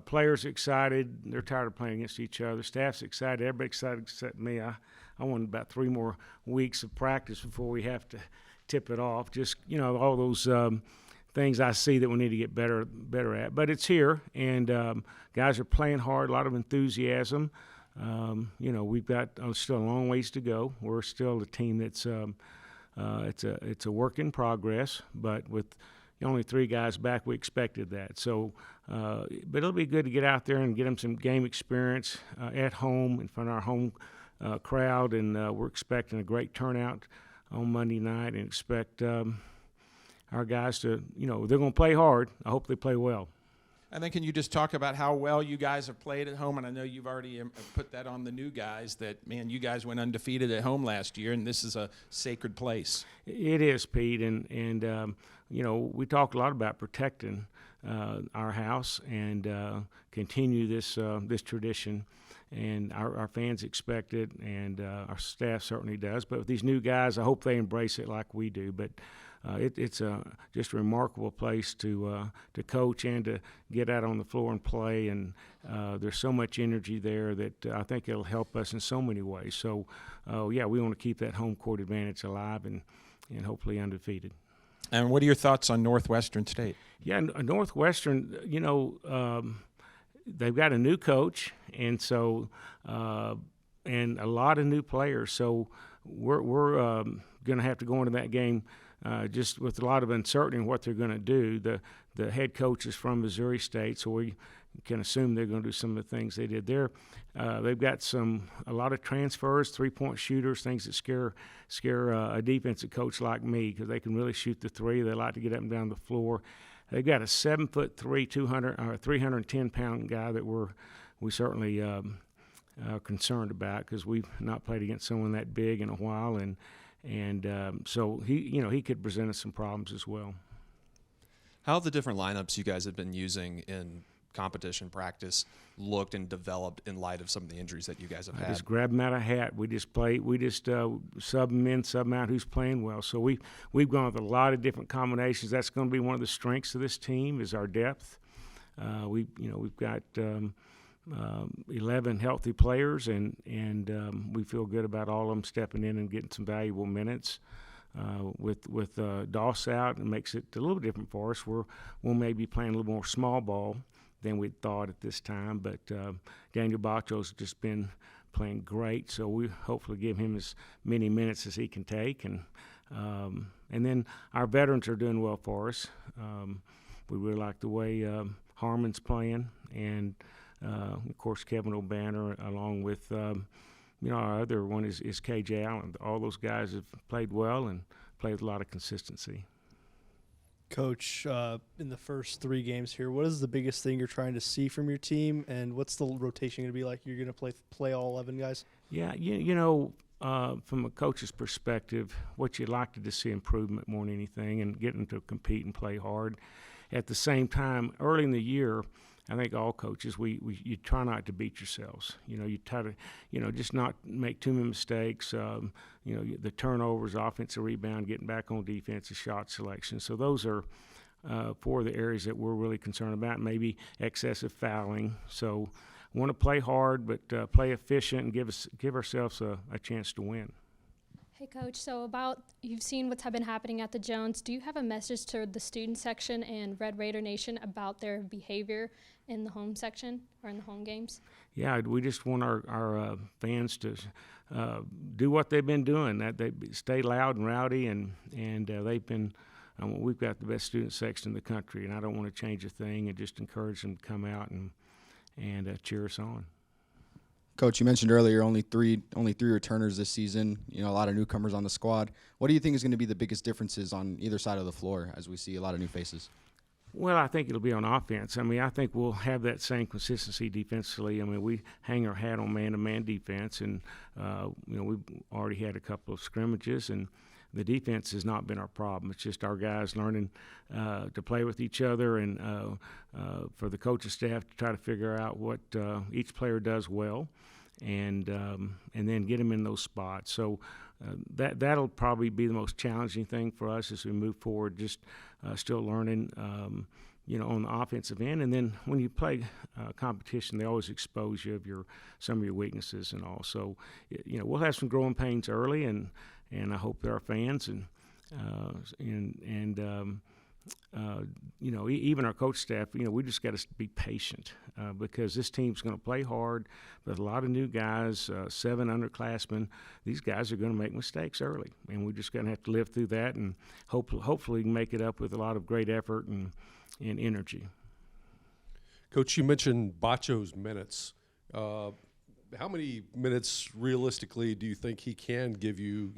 players excited. They're tired of playing against each other. Staff's excited. Everybody's excited except me. I want about 3 more weeks of practice before we have to tip it off. Just, all those things I see that we need to get better at. But it's here, and guys are playing hard, a lot of enthusiasm. We've got still a long ways to go. We're still a team that's it's a work in progress, but with only 3 guys back, we expected that. So, but it'll be good to get out there and get them some game experience at home in front of our home crowd, and we're expecting a great turnout on Monday night, and expect our guys to, they're going to play hard. I hope they play well. And then can you just talk about how well you guys have played at home? And I know you've already put that on the new guys that, man, you guys went undefeated at home last year, and this is a sacred place. It is, Pete, and we talk a lot about protecting our house and continue this tradition. And our fans expect it, and our staff certainly does. But with these new guys, I hope they embrace it like we do. But it's just a remarkable place to coach and to get out on the floor and play. And there's so much energy there that I think it'll help us in so many ways. So, we want to keep that home court advantage alive and hopefully undefeated. And what are your thoughts on Northwestern State? Yeah, Northwestern, they've got a new coach, and so and a lot of new players. So we're going to have to go into that game just with a lot of uncertainty in what they're going to do. The head coach is from Missouri State, so we can assume they're going to do some of the things they did there. They've got a lot of transfers, 3-point shooters, things that scare a defensive coach like me, because they can really shoot the three. They like to get up and down the floor. They've got a 7'3", 310-pound guy that we certainly are concerned about, because we've not played against someone that big in a while, and so he could present us some problems as well. How have the different lineups you guys have been using in competition practice looked and developed in light of some of the injuries that you guys have had? Just grab them out of a hat. We just sub them in, sub them out who's playing well. So we've gone with a lot of different combinations. That's going to be one of the strengths of this team, is our depth. We've got 11 healthy players, and we feel good about all of them stepping in and getting some valuable minutes. With Doss out, it makes it a little different for us. We'll maybe playing a little more small ball than we thought at this time, but Daniel Bacho's just been playing great, so we hopefully give him as many minutes as he can take, and then our veterans are doing well for us. We really like the way Harmon's playing, and of course Kevin O'Banner, along with our other one is KJ Allen. All those guys have played well and played with a lot of consistency. Coach, in the first 3 games here, what is the biggest thing you're trying to see from your team, and what's the rotation going to be like? You're going to play all 11 guys? Yeah, from a coach's perspective, what you'd like to see improvement more than anything, and getting to compete and play hard. At the same time, early in the year, I think all coaches, you try not to beat yourselves. You try to, just not make too many mistakes. The turnovers, offensive rebound, getting back on defense, shot selection. So those are 4 of the areas that we're really concerned about. Maybe excessive fouling. So want to play hard, but play efficient and give ourselves a chance to win. Hey, Coach, so you've seen what's been happening at the Jones. Do you have a message to the student section and Red Raider Nation about their behavior in the home section or in the home games? Yeah, we just want our fans to do what they've been doing. That they stay loud and rowdy, and they've been. We've got the best student section in the country, and I don't want to change a thing, and just encourage them to come out and cheer us on. Coach, you mentioned earlier only three returners this season. A lot of newcomers on the squad. What do you think is going to be the biggest differences on either side of the floor as we see a lot of new faces? Well, I think it'll be on offense. I think we'll have that same consistency defensively. We hang our hat on man-to-man defense, and we've already had a couple of scrimmages, and the defense has not been our problem. It's just our guys learning to play with each other, and for the coaching staff to try to figure out what each player does well, and then get them in those spots. So that'll probably be the most challenging thing for us as we move forward. Just still learning, on the offensive end. And then when you play competition, they always expose you of some of your weaknesses and all. So, we'll have some growing pains early, and I hope that our fans and even our coach staff, we just got to be patient because this team's going to play hard. But a lot of new guys, 7 underclassmen, these guys are going to make mistakes early, and we're just going to have to live through that and hopefully make it up with a lot of great effort and energy. Coach, you mentioned Bacho's minutes. How many minutes realistically do you think he can give you,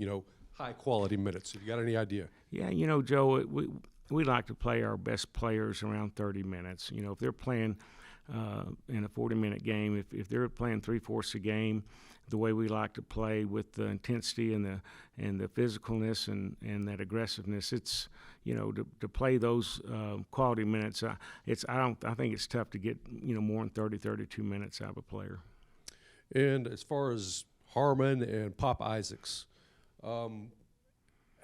high quality minutes? Have you got any idea? Yeah, Joe, we like to play our best players around 30 minutes. If they're playing in a 40-minute game, if they're playing 3/4 a game, the way we like to play with the intensity and the physicalness and that aggressiveness, it's to play those quality minutes. I think it's tough to get more than 32 minutes out of a player. And as far as Harmon and Pop Isaacs,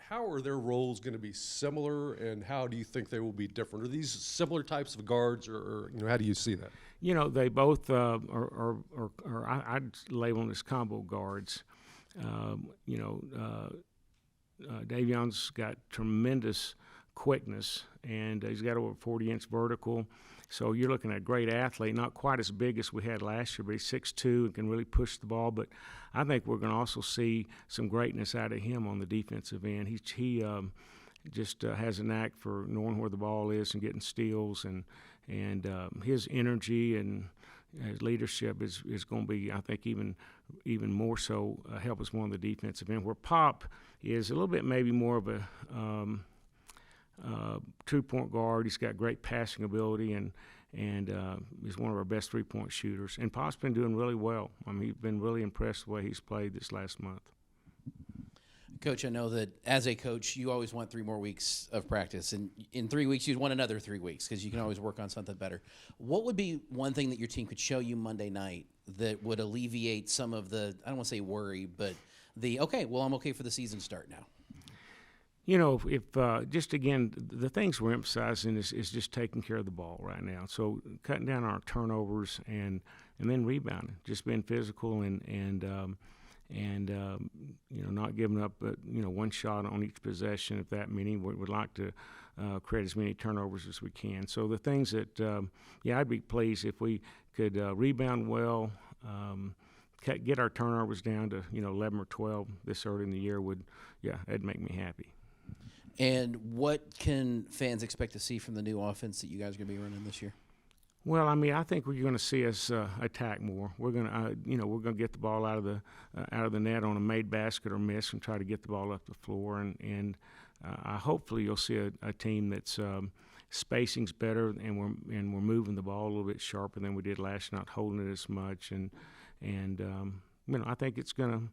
how are their roles going to be similar, and how do you think they will be different? Are these similar types of guards, or how do you see that? They both I'd label them as combo guards. Davion's got tremendous quickness, and he's got over 40-inch vertical. So you're looking at a great athlete, not quite as big as we had last year, but he's 6'2" and can really push the ball. But I think we're going to also see some greatness out of him on the defensive end. He just has a knack for knowing where the ball is and getting steals, and his energy and his leadership is going to be, I think, even more so help us more on the defensive end. Where Pop is a little bit maybe more of a two-point guard. He's got great passing ability, and he's one of our best three-point shooters. And Pop's been doing really well. He's been really impressed the way he's played this last month. Coach, I know that as a coach, you always want 3 more weeks of practice. And in 3 weeks, you'd want another 3 weeks because you can always work on something better. What would be one thing that your team could show you Monday night that would alleviate some of the, I don't want to say worry, but I'm okay for the season start now? If just again, the things we're emphasizing is just taking care of the ball right now. So cutting down our turnovers and then rebounding, just being physical and not giving up, one shot on each possession. If that many, we'd like to create as many turnovers as we can. So the things that, I'd be pleased if we could rebound well, get our turnovers down to 11 or 12 this early in the year. That'd make me happy. And what can fans expect to see from the new offense that you guys are going to be running this year? Well, I think we're going to see us attack more. We're going to get the ball out of the net on a made basket or miss and try to get the ball up the floor. And hopefully you'll see a team that's spacing's better, and we're moving the ball a little bit sharper than we did last year, not holding it as much. And I think it's going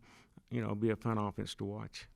to be a fun offense to watch.